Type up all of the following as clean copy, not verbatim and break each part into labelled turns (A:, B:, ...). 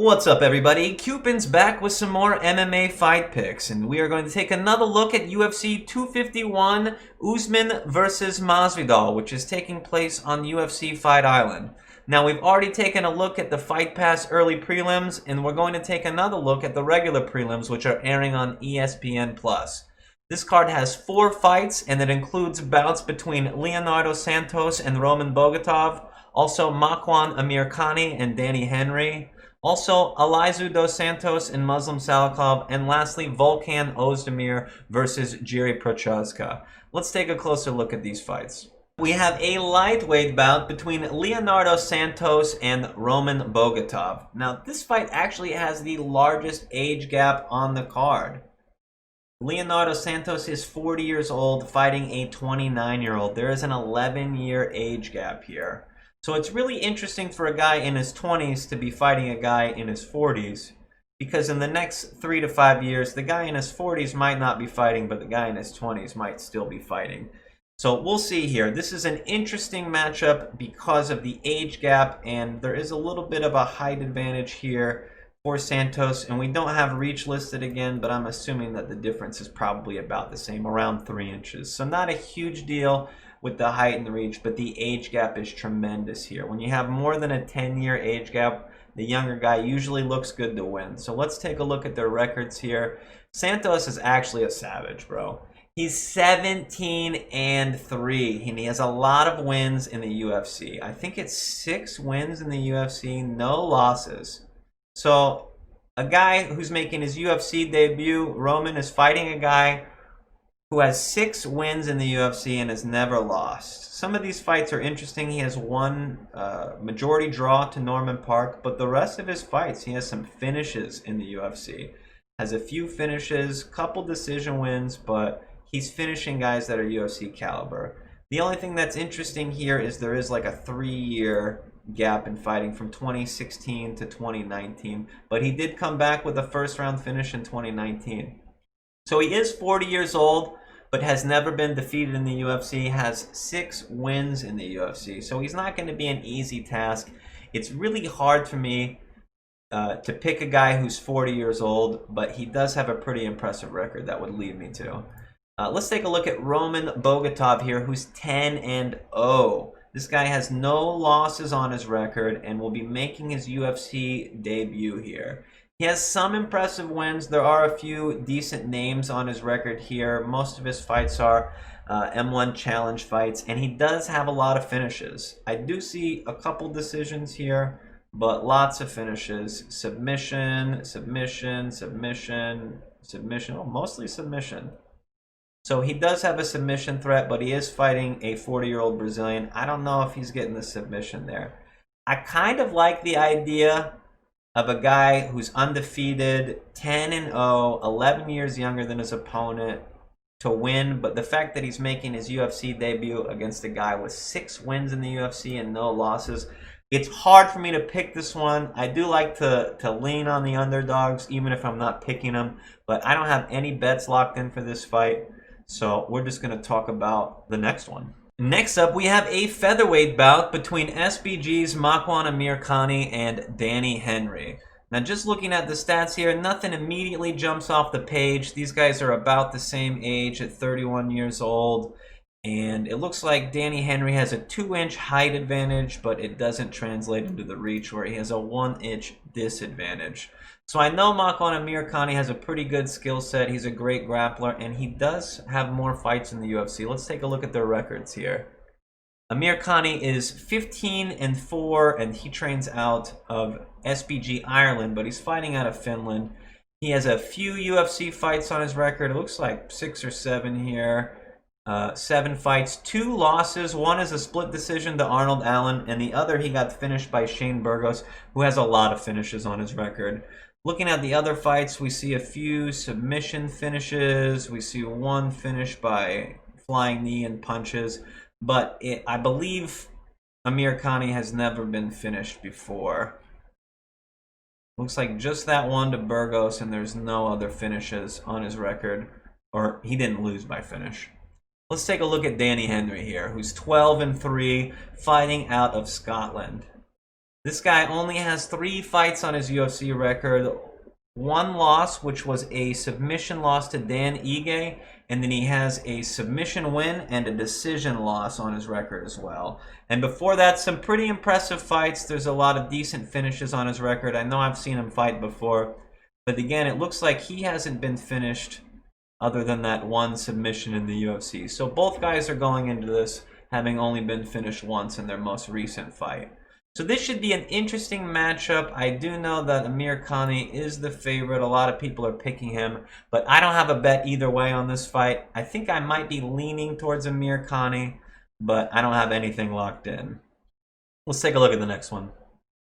A: What's up, everybody? Cewpins back with some more MMA fight picks, and we are going to take another look at UFC 251 Usman versus Masvidal, which is taking place on UFC Fight Island. Now, we've already taken a look at the Fight Pass early prelims, and we're going to take another look at the regular prelims, which are airing on ESPN Plus. This card has 4 fights, and it includes bouts between Leonardo Santos and Roman Bogatov, also Makwan Amirkhani and Danny Henry, also, Elizeu dos Santos and Muslim Salikhov, and lastly, Volkan Oezdemir versus Jiri Prochazka. Let's take a closer look at these fights. We have a lightweight bout between Leonardo Santos and Roman Bogatov. Now, this fight actually has the largest age gap on the card. Leonardo Santos is 40 years old, fighting a 29-year-old. There is an 11-year age gap here. So it's really interesting for a guy in his 20s to be fighting a guy in his 40s, because in the next 3 to 5 years, the guy in his 40s might not be fighting, but the guy in his 20s might still be fighting. So we'll see here. This is an interesting matchup because of the age gap, and there is a little bit of a height advantage here for Santos, and we don't have reach listed again, but I'm assuming that the difference is probably about the same, around 3 inches. So not a huge deal with the height and the reach, but the age gap is tremendous here. When you have more than a 10-year age gap, the younger guy usually looks good to win. So let's take a look at their records here. Santos is actually a savage, bro. He's 17-3, and he has a lot of wins in the UFC. I think it's 6 wins in the UFC, no losses. So a guy who's making his UFC debut, Roman, is fighting a guy who has 6 wins in the UFC and has never lost. Some of these fights are interesting. He has one majority draw to Norman Park, but the rest of his fights, he has some finishes in the UFC. Has a few finishes, couple decision wins, but he's finishing guys that are UFC caliber. The only thing that's interesting here is there is like a 3-year gap in fighting from 2016 to 2019, but he did come back with a first-round finish in 2019. So he is 40 years old, but has never been defeated in the UFC, has 6 wins in the UFC. So he's not going to be an easy task. It's really hard for me to pick a guy who's 40 years old, but he does have a pretty impressive record that would lead me to. Let's take a look at Roman Bogatov here, who's 10-0. This guy has no losses on his record and will be making his UFC debut here. He has some impressive wins. There are a few decent names on his record here. Most of his fights are M1 challenge fights, and he does have a lot of finishes. I do see a couple decisions here, but lots of finishes. Submission, submission, submission, submission. Oh, mostly submission. So he does have a submission threat, but he is fighting a 40-year-old Brazilian. I don't know if he's getting the submission there. I kind of like the idea of a guy who's undefeated, 10-0, 11 years younger than his opponent, to win. But the fact that he's making his UFC debut against a guy with 6 wins in the UFC and no losses, it's hard for me to pick this one. I do like to lean on the underdogs, even if I'm not picking them. But I don't have any bets locked in for this fight. So we're just going to talk about the next one. Next up, we have a featherweight bout between SBG's Makwan Amirkhani and Danny Henry. Now, just looking at the stats here, nothing immediately jumps off the page. These guys are about the same age at 31 years old. And it looks like Danny Henry has a 2-inch height advantage, but it doesn't translate into the reach, where he has a 1-inch disadvantage. So I know Makwan Amirkhani has a pretty good skill set. He's a great grappler, and he does have more fights in the UFC. Let's take a look at their records here. Amirkhani is 15-4, and he trains out of SBG Ireland, but he's fighting out of Finland. He has a few UFC fights on his record. It looks like 6 or 7 here. 7 fights, 2 losses. One is a split decision to Arnold Allen, and the other he got finished by Shane Burgos, who has a lot of finishes on his record. Looking at the other fights, we see a few submission finishes. We see one finish by flying knee and punches. But I believe Amirkhani has never been finished before. Looks like just that one to Burgos, and there's no other finishes on his record. Or he didn't lose by finish. Let's take a look at Danny Henry here, who's 12-3, fighting out of Scotland. This guy only has 3 fights on his UFC record. 1 loss, which was a submission loss to Dan Ige, and then he has a submission win and a decision loss on his record as well. And before that, some pretty impressive fights. There's a lot of decent finishes on his record. I know I've seen him fight before, but again, it looks like he hasn't been finished other than that 1 submission in the UFC. So both guys are going into this having only been finished once in their most recent fight. So this should be an interesting matchup. I do know that Amirkhani is the favorite. A lot of people are picking him, but I don't have a bet either way on this fight. I think I might be leaning towards Amirkhani, but I don't have anything locked in. Let's take a look at the next one.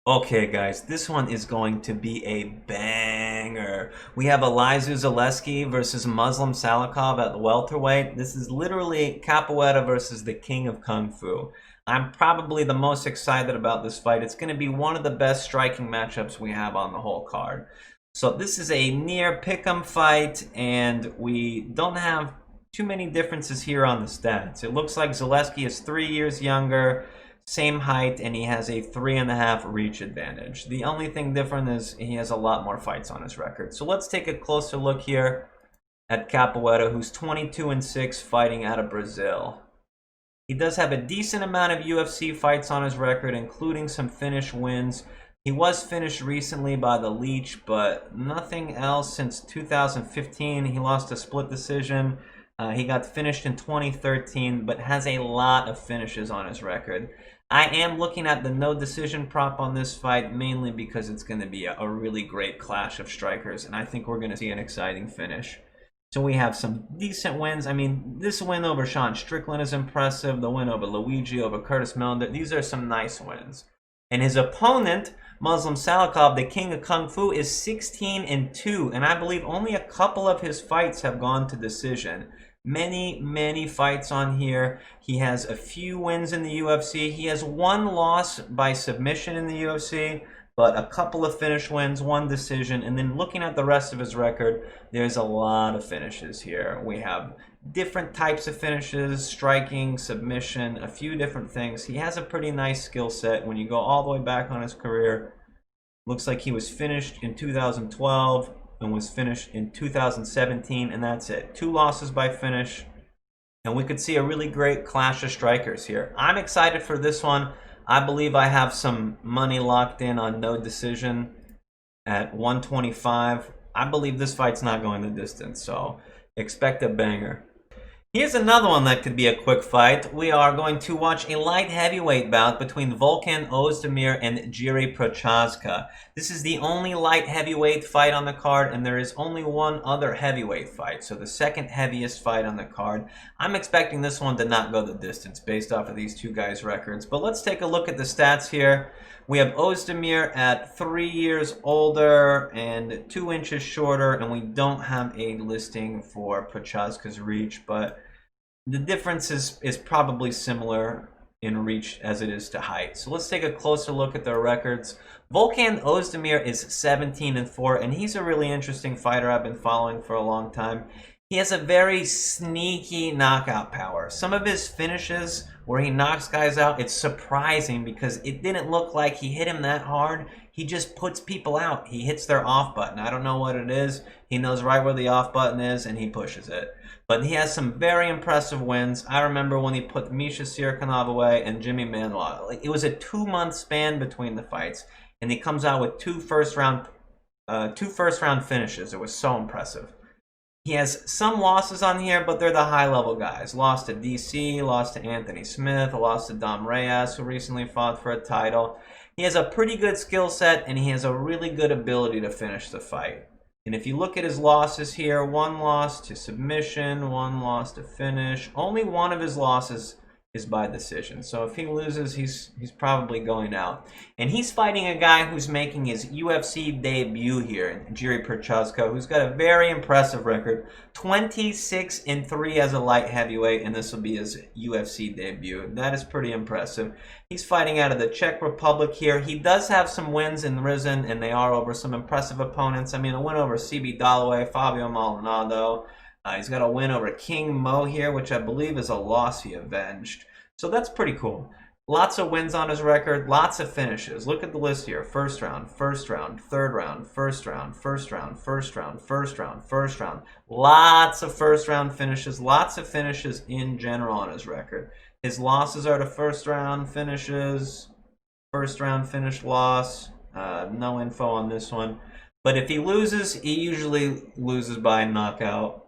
A: Okay, guys, this one is going to be a banger. We have Elizeu Zaleski versus Muslim Salikhov at welterweight. This is literally Capoeira versus the king of Kung Fu. I'm probably the most excited about this fight. It's going to be one of the best striking matchups we have on the whole card. So this is a near pick'em fight, and we don't have too many differences here on the stats. It looks like Zaleski is 3 years younger, same height, and he has a 3.5 reach advantage. The only thing different is he has a lot more fights on his record. So let's take a closer look here at Capoeira, who's 22-6, fighting out of Brazil. He does have a decent amount of UFC fights on his record, including some finish wins. He was finished recently by the Leech, but nothing else since 2015. He lost a split decision. He got finished in 2013, but has a lot of finishes on his record. I am looking at the no decision prop on this fight, mainly because it's going to be a really great clash of strikers, and I think we're going to see an exciting finish. So we have some decent wins. I mean, this win over Sean Strickland is impressive. The win over Luigi, over Curtis Millender, these are some nice wins. And his opponent, Muslim Salikhov, the king of Kung Fu, is 16-2. And I believe only a couple of his fights have gone to decision. Many fights on here. He has a few wins in the UFC. He has 1 loss by submission in the UFC, but a couple of finish wins, 1 decision, and then looking at the rest of his record, there's a lot of finishes here. We have different types of finishes, striking, submission, a few different things. He has a pretty nice skill set when you go all the way back on his career. Looks like he was finished in 2012 and was finished in 2017, and that's it. 2 losses by finish, and we could see a really great clash of strikers here. I'm excited for this one. I believe I have some money locked in on no decision at 125. I believe this fight's not going the distance, so expect a banger. Here's another one that could be a quick fight. We are going to watch a light heavyweight bout between Volkan Oezdemir and Jiri Prochazka. This is the only light heavyweight fight on the card, and there is only one other heavyweight fight, so the second heaviest fight on the card. I'm expecting this one to not go the distance based off of these 2 guys' records, but let's take a look at the stats here. We have Oezdemir at 3 years older and 2 inches shorter, and we don't have a listing for Prochazka's reach, but the difference is probably similar in reach as it is to height. So let's take a closer look at their records. Volkan Oezdemir is 17-4, and he's a really interesting fighter I've been following for a long time. He has a very sneaky knockout power. Some of his finishes where he knocks guys out, it's surprising because it didn't look like he hit him that hard. He just puts people out. He hits their off button. I don't know what it is. He knows right where the off button is, and he pushes it. But he has some very impressive wins. I remember when he put Misha Cirkunov away and Jimmy Manuel. It was a 2-month span between the fights, and he comes out with 2 first round finishes. It was so impressive. He has some losses on here, but they're the high-level guys. Lost to DC, lost to Anthony Smith, lost to Dom Reyes, who recently fought for a title. He has a pretty good skill set, and he has a really good ability to finish the fight. And if you look at his losses here, 1 loss to submission, 1 loss to finish. Only 1 of his losses is by decision. So if he loses, he's probably going out. And he's fighting a guy who's making his UFC debut here, Jiri Prochazka, who's got a very impressive record, 26-3 as a light heavyweight, and this will be his UFC debut. That is pretty impressive. He's fighting out of the Czech Republic here. He does have some wins in Risen, and they are over some impressive opponents. I mean, a win over CB Dalloway, Fabio Maldonado. He's got a win over King Mo here, which I believe is a loss he avenged. So that's pretty cool. Lots of wins on his record, lots of finishes. Look at the list here. First round, third round, first round, first round, first round, first round, first round. Lots of first round finishes, lots of finishes in general on his record. His losses are to first round finishes, first round finish loss. No info on this one. But if he loses, he usually loses by knockout.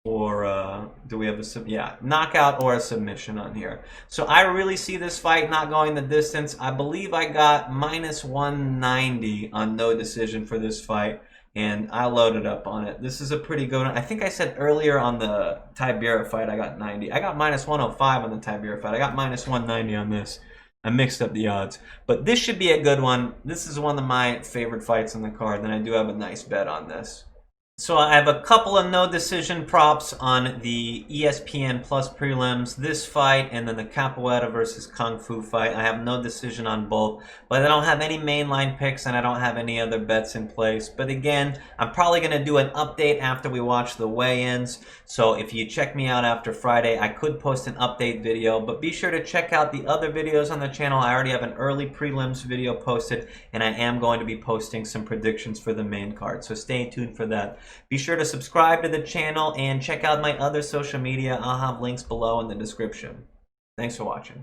A: Or do we have a knockout or a submission on here? So I really see this fight not going the distance. I believe I got minus 190 on no decision for this fight, and I loaded up on it. This is a pretty good one. I think I said earlier on the Tibera fight I got 90. I got minus 105 on the Tibera fight. I got minus 190 on this. I mixed up the odds. But this should be a good one. This is one of my favorite fights on the card, and I do have a nice bet on this. So I have a couple of no decision props on the ESPN Plus prelims, this fight, and then the Capoeira versus Kung Fu fight. I have no decision on both, but I don't have any mainline picks and I don't have any other bets in place. But again, I'm probably going to do an update after we watch the weigh-ins. So if you check me out after Friday, I could post an update video, but be sure to check out the other videos on the channel. I already have an early prelims video posted, and I am going to be posting some predictions for the main card. So stay tuned for that. Be sure to subscribe to the channel and check out my other social media. I'll have links below in the description. Thanks for watching.